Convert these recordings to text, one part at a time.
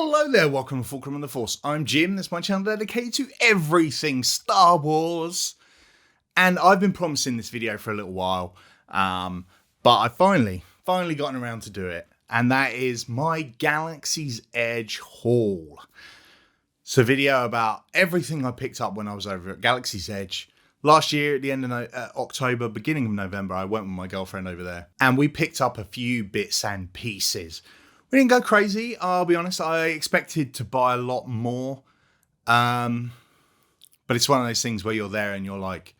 Hello there, welcome to Fulcrum and the Force. I'm Jim, this is my channel dedicated to everything Star Wars. And I've been promising this video for a little while, but I finally gotten around to do it. And that is my Galaxy's Edge haul. It's a video about everything I picked up when I was over at Galaxy's Edge. Last year, at the end of October, beginning of November, I went with my girlfriend over there. And we picked up a few bits and pieces. We didn't go crazy, I'll be honest. I expected to buy a lot more. But it's one of those things where you're there and you're like,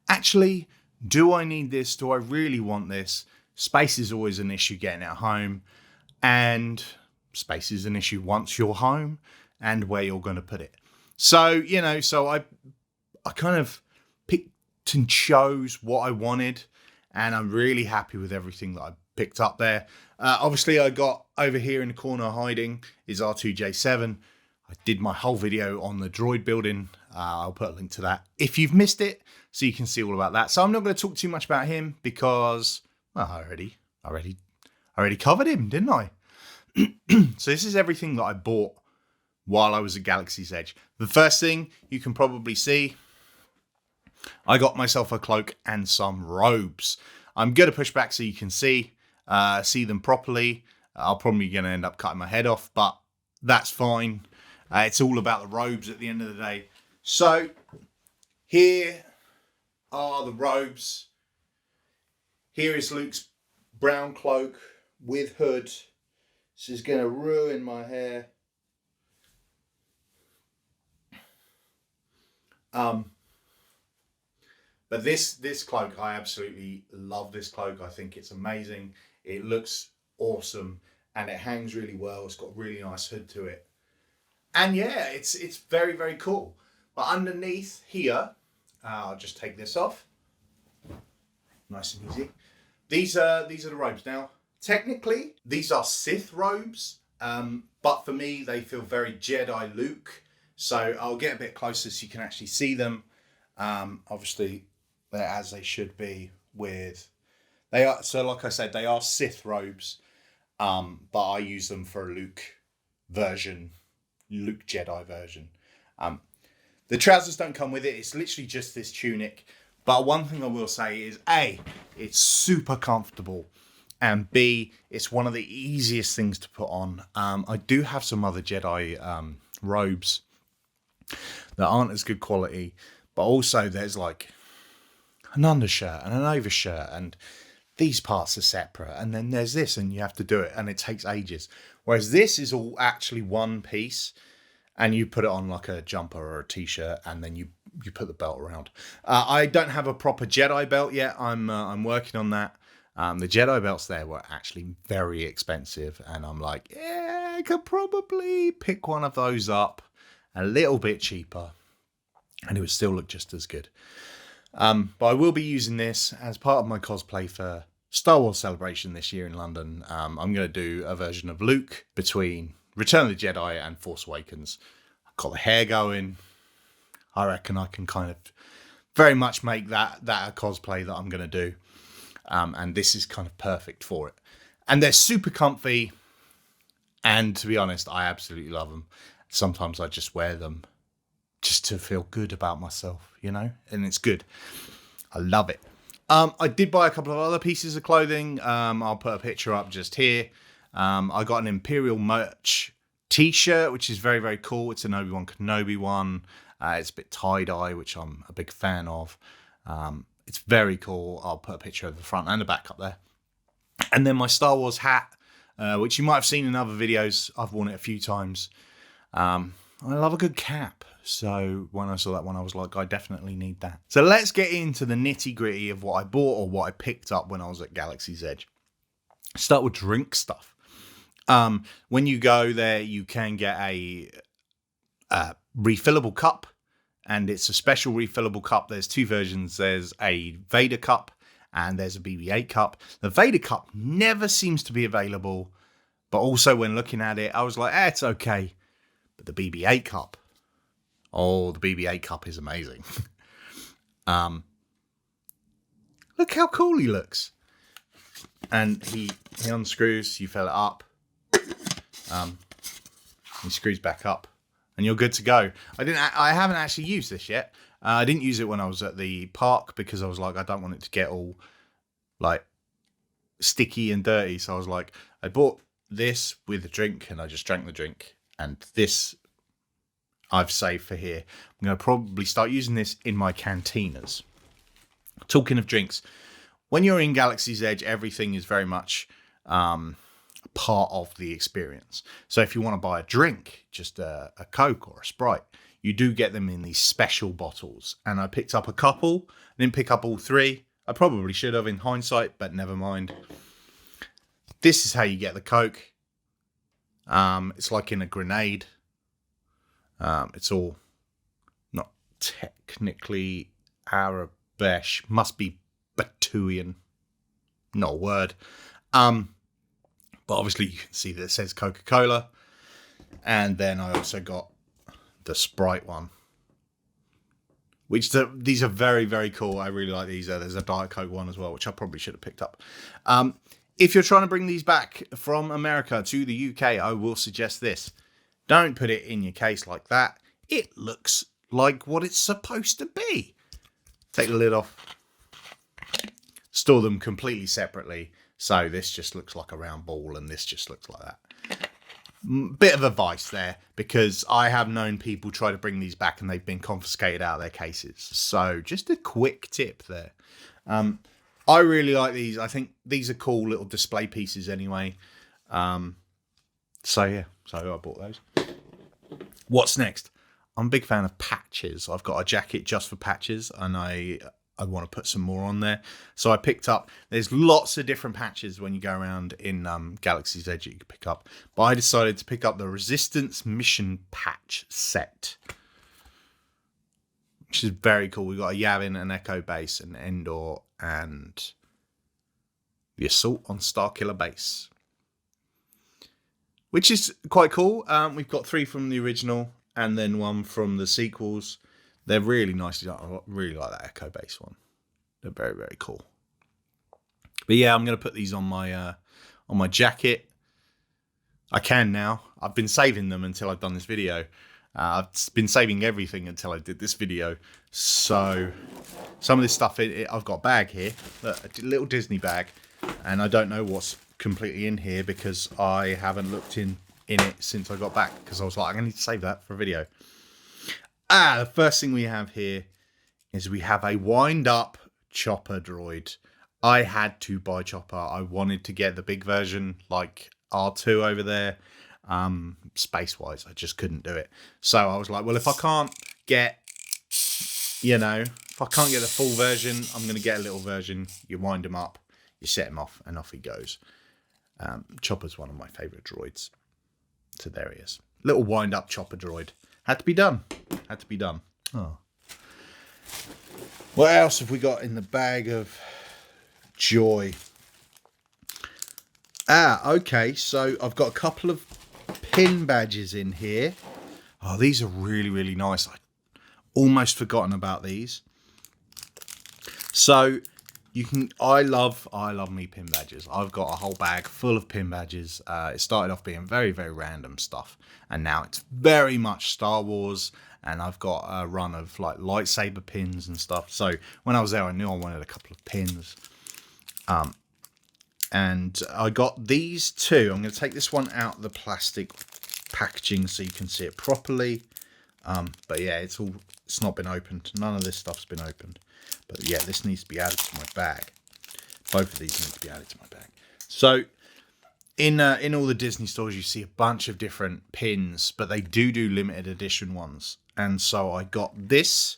actually, do I need this? Do I really want this? Space is always an issue getting it home. And space is an issue once you're home and where you're going to put it. So, I kind of picked and chose what I wanted. And I'm really happy with everything that I picked up there. Obviously, I got over here in the corner hiding is R2J7. I did my whole video on the droid building. I'll put a link to that if you've missed it, so you can see all about that. So I'm not going to talk too much about him because, well, I already covered him, didn't I? So this is everything that I bought while I was at Galaxy's Edge. The first thing you can probably see, I got myself a cloak and some robes. I'm going to push back so you can see them properly. I'll probably going to end up cutting my head off, but that's fine. It's all about the robes at the end of the day. So here are the robes. Here is Luke's brown cloak with hood. This is going to ruin my hair. But this cloak, I absolutely love this cloak. I think it's amazing. It looks awesome and it hangs really well. It's got a really nice hood to it. And yeah, it's very, very cool. But underneath here, I'll just take this off. Nice and easy. These are the robes. Now, technically, these are Sith robes. But for me, they feel very Jedi Luke. So I'll get a bit closer so you can actually see them. Obviously, they're as they should be so like I said, they are Sith robes, but I use them for a Luke Jedi version. The trousers don't come with it. It's literally just this tunic. But one thing I will say is A, it's super comfortable, and B, it's one of the easiest things to put on. I do have some other Jedi robes that aren't as good quality, but also there's like an undershirt and an overshirt, and these parts are separate, and then there's this, and you have to do it, and it takes ages. Whereas this is all actually one piece, and you put it on like a jumper or a t-shirt, and then you put the belt around. I don't have a proper Jedi belt yet. I'm working on that. The Jedi belts there were actually very expensive, and I'm like, yeah, I could probably pick one of those up a little bit cheaper, and it would still look just as good. But I will be using this as part of my cosplay for Star Wars Celebration this year in London. I'm going to do a version of Luke between Return of the Jedi and Force Awakens. I've got the hair going. I reckon I can kind of very much make that a cosplay that I'm going to do. And this is kind of perfect for it. And they're super comfy. And to be honest, I absolutely love them. Sometimes I just wear them just to feel good about myself, and it's good. I love it. I did buy a couple of other pieces of clothing. I'll put a picture up just here. I got an Imperial merch t-shirt, which is very, very cool. It's an Obi-Wan Kenobi one. It's a bit tie-dye, which I'm a big fan of. It's very cool. I'll put a picture of the front and the back up there. And then my Star Wars hat, which you might have seen in other videos. I've worn it a few times. I love a good cap. So when I saw that one, I was like, I definitely need that. So let's get into the nitty gritty of what I bought or what I picked up when I was at Galaxy's Edge. Start with drink stuff. When you go there, you can get a refillable cup, and it's a special refillable cup. There's two versions. There's a Vader cup and there's a BB-8 cup. The Vader cup never seems to be available, but also when looking at it, I was like, it's okay. But the BB-8 cup, the BB-8 cup is amazing. Look how cool he looks. And he unscrews, you fill it up. He screws back up, and you're good to go. I haven't actually used this yet. I didn't use it when I was at the park because I was like, I don't want it to get all like sticky and dirty. So I was like, I bought this with a drink, and I just drank the drink. And this I've saved for here. I'm going to probably start using this in my cantinas. Talking of drinks, when you're in Galaxy's Edge, everything is very much part of the experience. So if you want to buy a drink, just a Coke or a Sprite, you do get them in these special bottles. And I picked up a couple. I didn't pick up all three. I probably should have in hindsight, but never mind. This is how you get the Coke. It's like in a grenade. It's all not technically Arabic. Must be Batuian. Not a word. But obviously you can see that it says Coca-Cola. And then I also got the Sprite one. These are very, very cool. I really like these. There's a Diet Coke one as well, which I probably should have picked up. If you're trying to bring these back from America to the UK, I will suggest this. Don't put it in your case like that. It looks like what it's supposed to be. Take the lid off. Store them completely separately. So this just looks like a round ball and this just looks like that. Bit of advice there, because I have known people try to bring these back and they've been confiscated out of their cases. So just a quick tip there. I really like these. I think these are cool little display pieces anyway. So yeah, so I bought those. What's next? I'm a big fan of patches. I've got a jacket just for patches, and I want to put some more on there. So I picked up, there's lots of different patches when you go around in Galaxy's Edge that you can pick up. But I decided to pick up the Resistance Mission Patch set, which is very cool. We've got a Yavin, an Echo Base, an Endor, and the Assault on Starkiller Base, which is quite cool. We've got 3 from the original and then 1 from the sequels. They're really nice. I really like that Echo Base one. They're very, very cool. But yeah, I'm going to put these on my jacket. I can now. I've been saving them until I've done this video. I've been saving everything until I did this video. So some of this stuff, I've got a bag here, a little Disney bag, and I don't know what's completely in here because I haven't looked in it since I got back, because I was like, I need to save that for a video. The first thing we have here is we have a wind-up Chopper droid. I had to buy Chopper. I wanted to get the big version, like R2 over there. Space-wise, I just couldn't do it. So I was like, well, if I can't get, if I can't get the full version, I'm going to get a little version. You wind him up, you set him off, and off he goes. Chopper's one of my favourite droids. So there he is. Little wind-up Chopper droid. Had to be done. Had to be done. Oh. What else have we got in the bag of joy? Okay. So I've got a couple of pin badges in here. Oh, these are really, really nice. I almost forgotten about these. So you can. I love me pin badges. I've got a whole bag full of pin badges. It started off being very, very random stuff, and now it's very much Star Wars. And I've got a run of like lightsaber pins and stuff. So when I was there, I knew I wanted a couple of pins. And I got these 2. I'm going to take this one out of the plastic packaging so you can see it properly. But yeah, it's not been opened. None of this stuff's been opened. But yeah, this needs to be added to my bag. Both of these need to be added to my bag. So in all the Disney stores, you see a bunch of different pins, but they do limited edition ones. And so I got this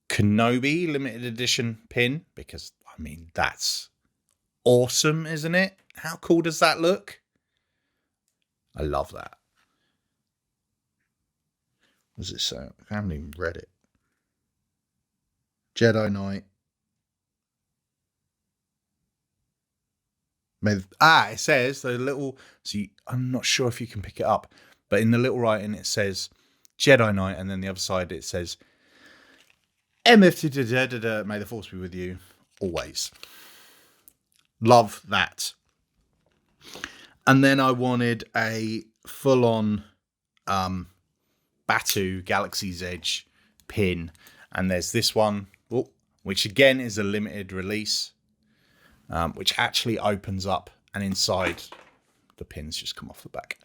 Kenobi limited edition pin because, I mean, that's awesome, isn't it? How cool does that look? I love that. What does it say? I haven't even read it. Jedi Knight. It says the little. See, I'm not sure if you can pick it up, but in the little writing it says Jedi Knight, and then the other side it says MF. May the Force be with you always. Love that. And then I wanted a full-on Batuu Galaxy's Edge pin, and there's this one, which again is a limited release, which actually opens up, and inside the pins just come off the back,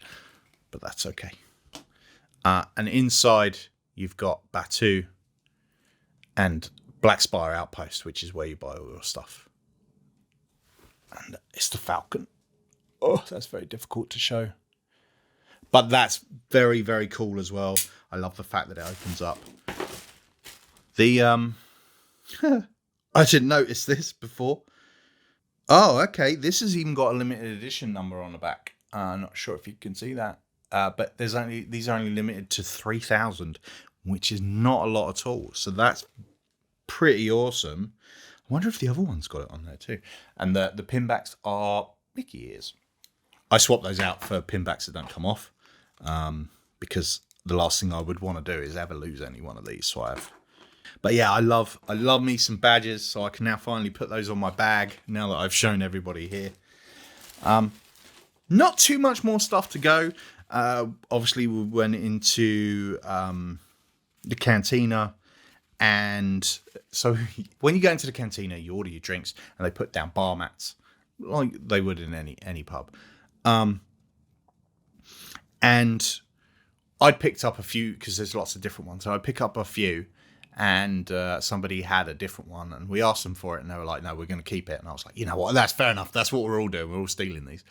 but that's okay. And inside you've got Batuu and Black Spire Outpost, which is where you buy all your stuff. And it's the Falcon. Oh, that's very difficult to show. But that's very, very cool as well. I love the fact that it opens up. The I didn't notice this before. Oh, okay. This has even got a limited edition number on the back. I'm not sure if you can see that. But these are only limited to 3,000, which is not a lot at all. So that's pretty awesome. I wonder if the other one's got it on there too. And the pinbacks are Mickey ears. I swap those out for pinbacks that don't come off, because the last thing I would want to do is ever lose any one of these. So I have. But yeah, I love me some badges. So I can now finally put those on my bag now that I've shown everybody here. Not too much more stuff to go. Obviously, we went into the cantina, and so when you go into the cantina, you order your drinks, and they put down bar mats like they would in any pub. And I picked up a few because there's lots of different ones. So I pick up a few, and somebody had a different one, and we asked them for it, and they were like, "No, we're going to keep it." And I was like, "You know what? That's fair enough. That's what we're all doing. We're all stealing these."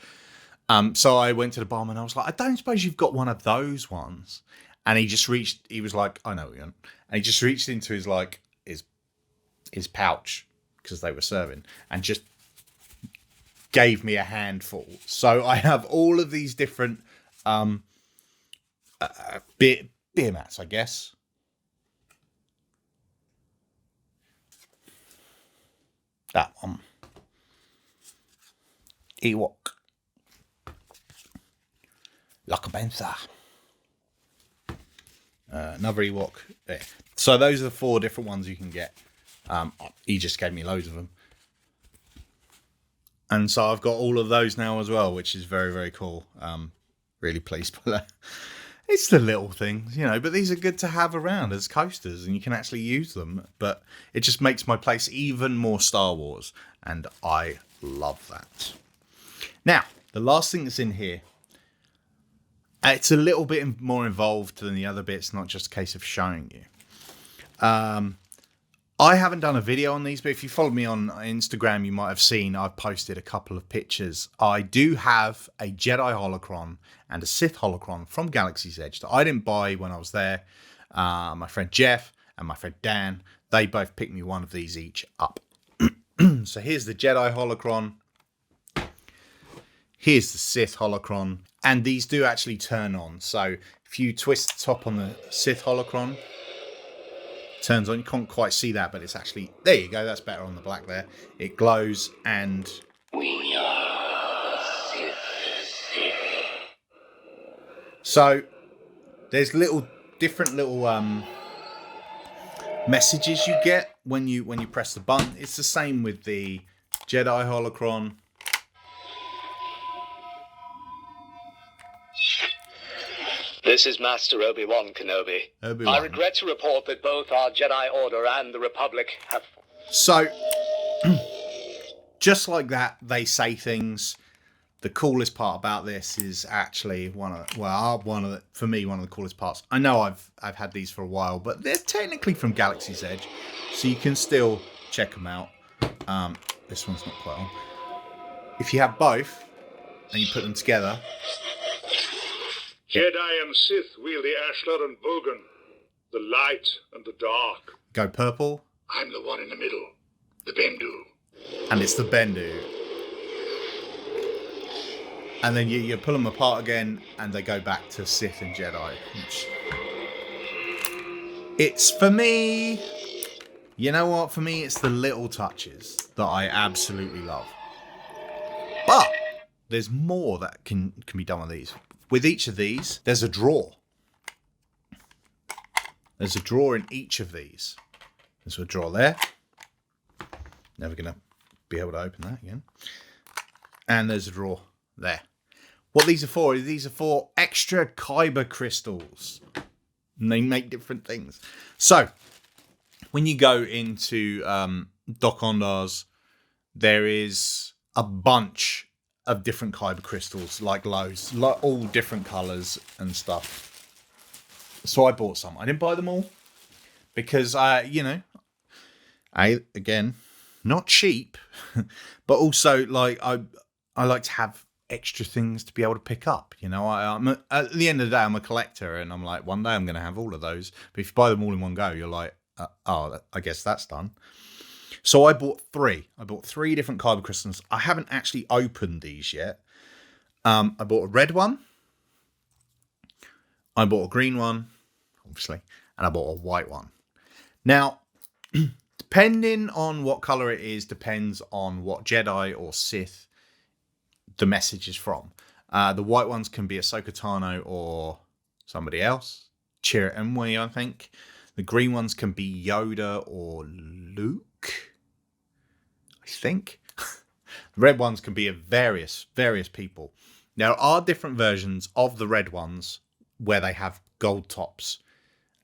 So I went to the barman and I was like, I don't suppose you've got one of those ones. And he was like, I know what you want. And he just reached into his pouch, because they were serving, and just gave me a handful. So I have all of these different beer mats, I guess. That one. Ewok. Lockabenza. Another Ewok. There. So those are the 4 different ones you can get. He just gave me loads of them. And so I've got all of those now as well, which is very, very cool. Really pleased by that. It's the little things, but these are good to have around as coasters, and you can actually use them. But it just makes my place even more Star Wars, and I love that. Now, the last thing that's in here, it's a little bit more involved than the other bits, not just a case of showing you. I haven't done a video on these, but if you follow me on Instagram, you might have seen I've posted a couple of pictures. I do have a Jedi holocron and a Sith holocron from Galaxy's Edge that I didn't buy when I was there. My friend Jeff and my friend Dan, they both picked me one of these each up. So here's the Jedi holocron. Here's the Sith holocron. And these do actually turn on. So if you twist the top on the Sith holocron, it turns on. You can't quite see that, but it's actually... There you go. That's better on the black there. It glows and... We are Sith. So there's different little messages you get when you press the button. It's the same with the Jedi holocron. This is Master Obi-Wan Kenobi. I regret to report that both our Jedi Order and the Republic have... So, just like that, they say things. The coolest part about this is actually one of the coolest parts. I know I've had these for a while, but they're technically from Galaxy's Edge, so you can still check them out. This one's not quite on. If you have both and you put them together... Jedi and Sith wield the Ashlar and Bogan, the light and the dark. Go purple. I'm the one in the middle, the Bendu. And it's the Bendu. And then you pull them apart again, and they go back to Sith and Jedi. It's, for me... You know what? For me, it's the little touches that I absolutely love. But there's more that can be done with these. With each of these, there's a drawer. There's a drawer in each of these. There's a drawer there. Never going to be able to open that again. And there's a drawer there. what these are for extra Kyber crystals. And they make different things. So, when you go into Doc Ondar's, there is a bunch of different Kyber crystals, like loads, like all different colours and stuff. So I bought some. I didn't buy them all because again, not cheap, but also like I like to have extra things to be able to pick up. I'm at the end of the day, I'm a collector, and I'm like, one day I'm going to have all of those. But if you buy them all in one go, you're like, I guess that's done. So I bought 3. I bought 3 different Kyber crystals. I haven't actually opened these yet. I bought a red one. I bought a green one, obviously, and I bought a white one. Now, depending on what color it is, depends on what Jedi or Sith the message is from. The white ones can be Ahsoka Tano or somebody else. Chirrut Îmwe, I think. The green ones can be Yoda or Luke, I think. The red ones can be of various people. There are different versions of the red ones where they have gold tops.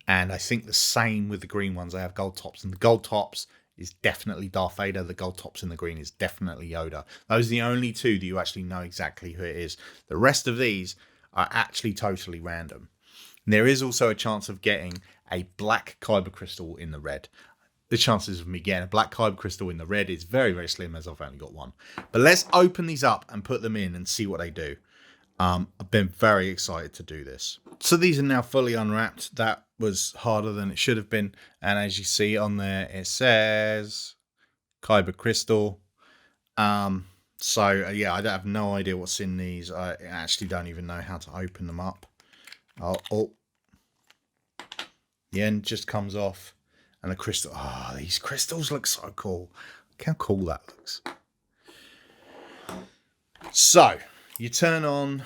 And I think the same with the green ones. They have gold tops. And the gold tops is definitely Darth Vader. The gold tops in the green is definitely Yoda. Those are the only 2 that you actually know exactly who it is. The rest of these are actually totally random. And there is also a chance of getting a black Kyber crystal in the red. The chances of me getting a black Kyber crystal in the red is very, very slim, as I've only got one. But let's open these up and put them in and see what they do. I've been very excited to do this. So these are now fully unwrapped. That was harder than it should have been. And as you see on there, it says Kyber crystal. I have no idea what's in these. I actually don't even know how to open them up. The end just comes off. And the crystal, these crystals look so cool. Look how cool that looks. So, you turn on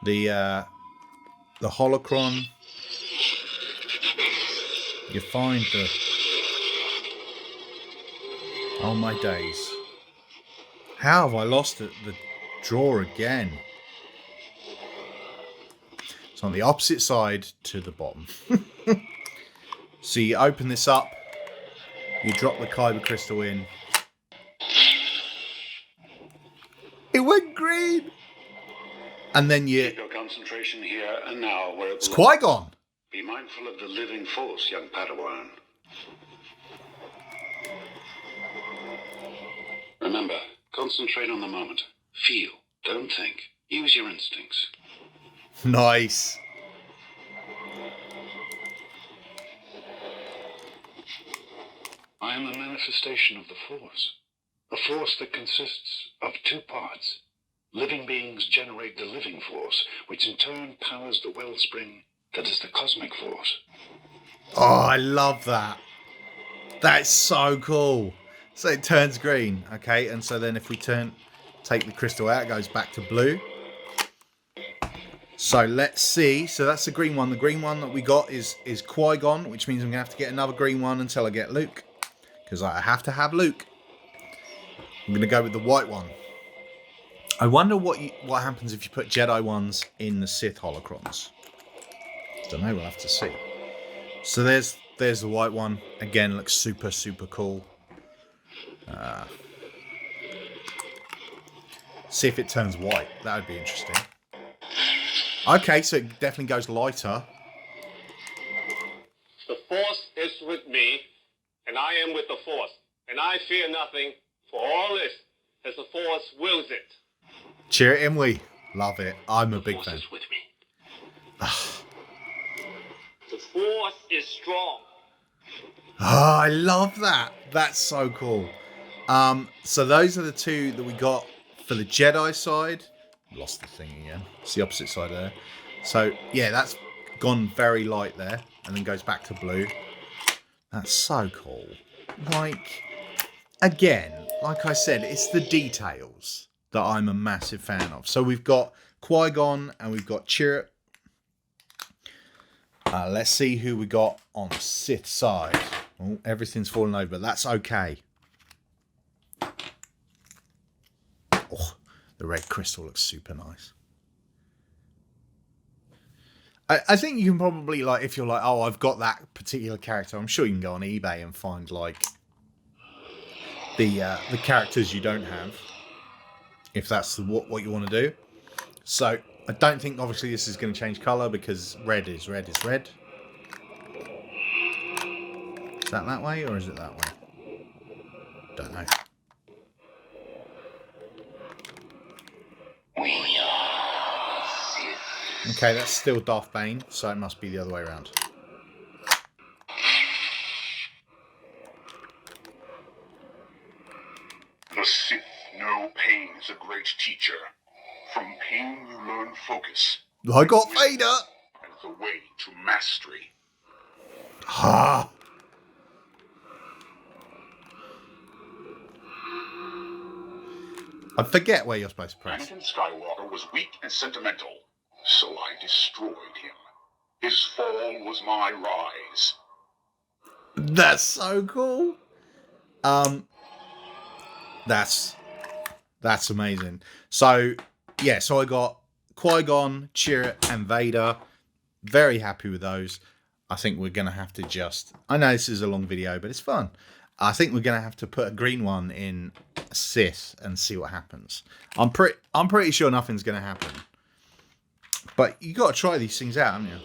the holocron. You find the... Oh my days. How have I lost the drawer again? It's on the opposite side to the bottom. So you open this up, you drop the Kyber crystal in. It went green! And then Keep your concentration here and now where it It's belongs. Qui-Gon! Be mindful of the living force, young Padawan. Remember, concentrate on the moment. Feel, don't think. Use your instincts. Nice. I am a manifestation of the Force. A force that consists of 2 parts. Living beings generate the living force, which in turn powers the wellspring that is the cosmic force. Oh, I love that. That's so cool. So it turns green, okay? And so then if we take the crystal out, it goes back to blue. So let's see. So that's the green one. The green one that we got is Qui-Gon, which means I'm going to have to get another green one until I get Luke. Because I have to have Luke. I'm going to go with the white one. I wonder what happens if you put Jedi ones in the Sith holocrons. Don't know, we'll have to see. So there's the white one. Again, looks super, super cool. See if it turns white. That would be interesting. Okay, so it definitely goes lighter. The Force is with me, and I am with the Force. And I fear nothing, for all this, as the Force wills it. Chirrut Îmwe. Love it. I'm a big Force fan. is with me. The Force is strong. Oh, I love that. That's so cool. So those are the 2 that we got for the Jedi side. Lost the thing again. It's the opposite side there. So, yeah, that's gone very light there. And then goes back to blue. That's so cool. Like, again, like I said, it's the details that I'm a massive fan of. So we've got Qui-Gon and we've got Chirrut. Let's see who we got on the Sith side. Oh, everything's fallen over. That's okay. Oh, The red crystal looks super nice. I think you can probably, like, if you're like, oh, I've got that particular character, I'm sure you can go on eBay and find, like, the characters you don't have, if that's what you want to do. So I don't think, obviously, this is going to change colour, because red is red is red. Is that way, or is it that way? Don't know. Okay, that's still Darth Bane, so it must be the other way around. The Sith know pain is a great teacher. From pain you learn focus. I got Vader! And the way to mastery. Ha! I forget where you're supposed to press. Anakin Skywalker was weak and sentimental, so I destroyed him. His fall was my rise. That's so cool. That's amazing. So yeah, so I got Qui-Gon, Chirrut, and Vader. Very happy with those. I think we're gonna have to I know this is a long video, but it's fun. I think we're gonna have to put a green one in Sith and see what happens. I'm pretty sure nothing's gonna happen. But you got to try these things out, haven't you?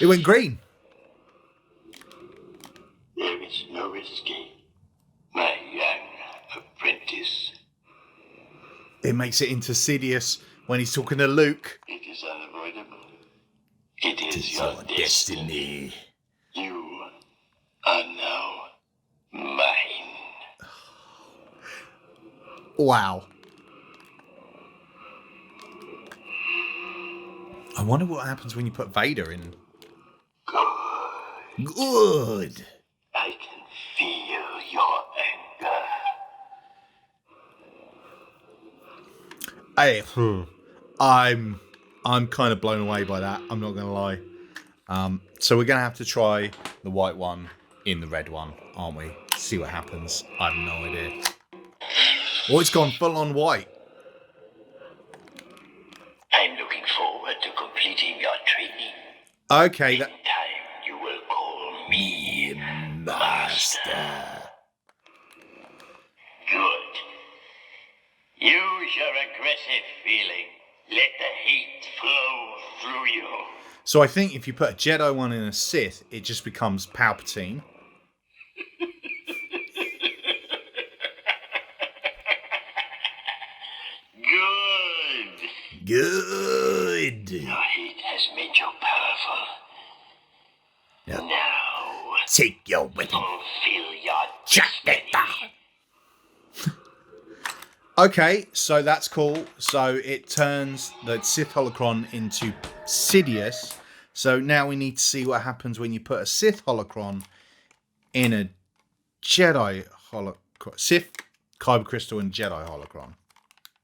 It went green. There is no escape, my young apprentice. It makes it into Sidious when he's talking to Luke. It is unavoidable. It is your destiny. You are now mine. Wow. I wonder what happens when you put Vader in. Good. I can feel your anger. I'm kind of blown away by that. I'm not going to lie. So we're going to have to try the white one in the red one, aren't we? See what happens. I have no idea. Oh, it's gone full on white. I'm looking forward to completing your training. Okay. In time, you will call me Master. Good. Use your aggressive feeling. Let the hate flow through you. So I think if you put a Jedi one in a Sith, it just becomes Palpatine. Good. Your hate has made you powerful. Yep. Now, Take your weapon. fulfill your Shut it down. Okay, so that's cool. So it turns the Sith holocron into Sidious. So now we need to see what happens when you put a Sith holocron in a Jedi holocron. Sith, Kyber crystal, and Jedi holocron.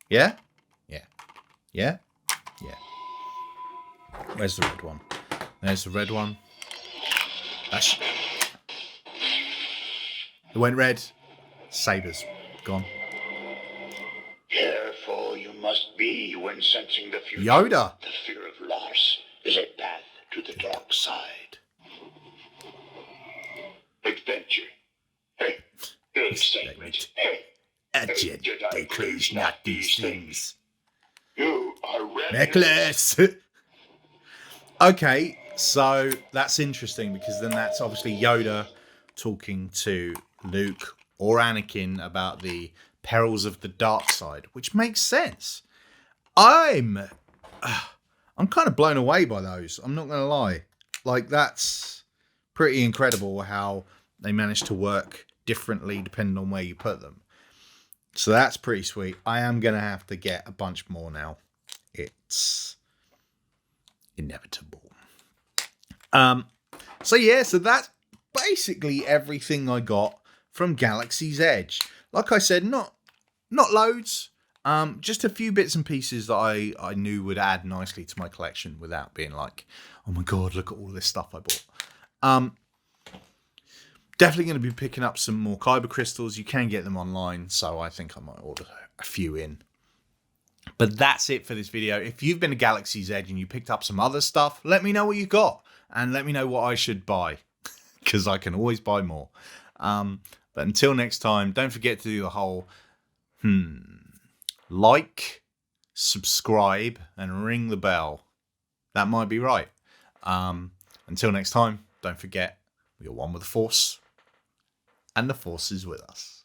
Yeah? Yeah. Yeah? Yeah. Where's the red one? There's the red one. It went red. Sabers. Gone. Careful you must be when sensing the future. Yoda. The fear of loss is a path to the dark side. Adventure. Hey, excitement. Hey, A Jedi clues not these things. you are ready. Necklace. Okay, so that's interesting because then that's obviously Yoda talking to Luke or Anakin about the perils of the dark side, which makes sense. I'm kind of blown away by those. I'm not going to lie. Like, that's pretty incredible how they managed to work differently depending on where you put them. So that's pretty sweet. I am going to have to get a bunch more now. It's inevitable. So yeah, so that's basically everything I got from Galaxy's Edge. Like I said, not loads. Just a few bits and pieces that I knew would add nicely to my collection without being like, oh my god, look at all this stuff I bought. Definitely going to be picking up some more Kyber crystals. You can get them online, so I think I might order a few in. But that's it for this video. If you've been to Galaxy's Edge and you picked up some other stuff, let me know what you got. And let me know what I should buy. Because I can always buy more. But until next time, don't forget to do the whole like, subscribe, and ring the bell. That might be right. Until next time, don't forget, we are one with the Force. And the Force is with us.